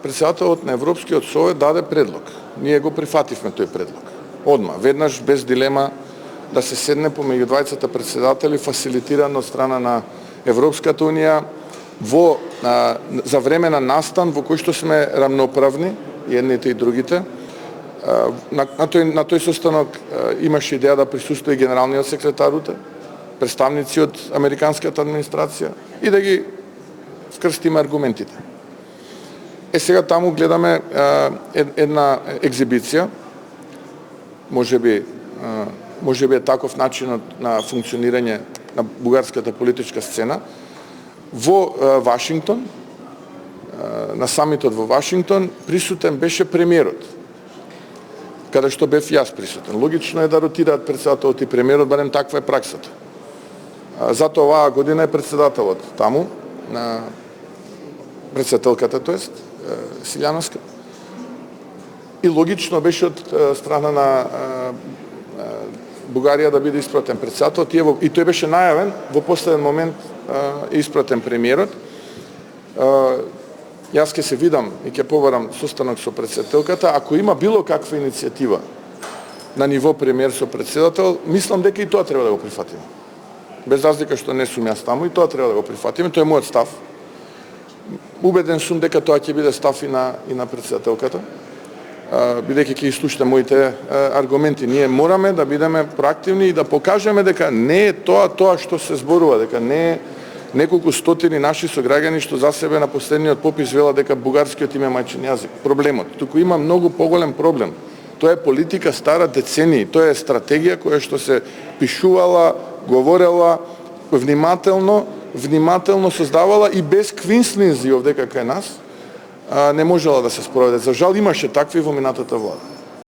председателот на Европскиот совет даде предлог. Ние го прифативме тој предлог. Одма, веднаш без дилема да се седне помеѓу двајцата председатели, фасилитирано од страна на Европската унија за време на настан во кој што сме рамноправни, едните и другите. На тој состанок имаше идеја да присуствува и генералниот секретар утре, представници од американската администрација и да ги скрстиме аргументите. Сега таму гледаме една екзибиција, можеби е таков начинот на функционирање на бугарската политичка сцена. Во Вашингтон, на самитот во Вашингтон, присутен беше премиерот, каде што бев јас присутен. Логично е да ротираат председателот и премиерот, барем таква е праксата. Затоа оваа година е председателот таму, председателката, тоест, Силјановска. И логично беше од страна на Бугарија да биде испратен председателот, и тој беше најавен, во последен момент испратен премиерот. Јас ќе се видам и ќе побарам состанок со председателката. Ако има било каква иницијатива на ниво премиер со председател, мислам дека и тоа треба да го прифатиме. Без разлика што не сум јас таму, и тоа треба да го прифатиме, тоа е мојот став. Убеден сум дека тоа ќе биде став и на председателката, бидејќи ќе изслушате моите аргументи. Ние мораме да бидеме проактивни и да покажеме дека не е тоа што се зборува, дека не е неколку стотини наши сограѓани што за себе на последниот попис велат дека бугарскиот им е мајчин јазик. Проблемот. Туку има многу поголем проблем. Тоа е политика стара децении, тоа е стратегија која што се пишувала, говорела внимателно создавала и без квинслинзи овде кај нас, не можела да се спроведе. За жал имаше такви во минатата влада.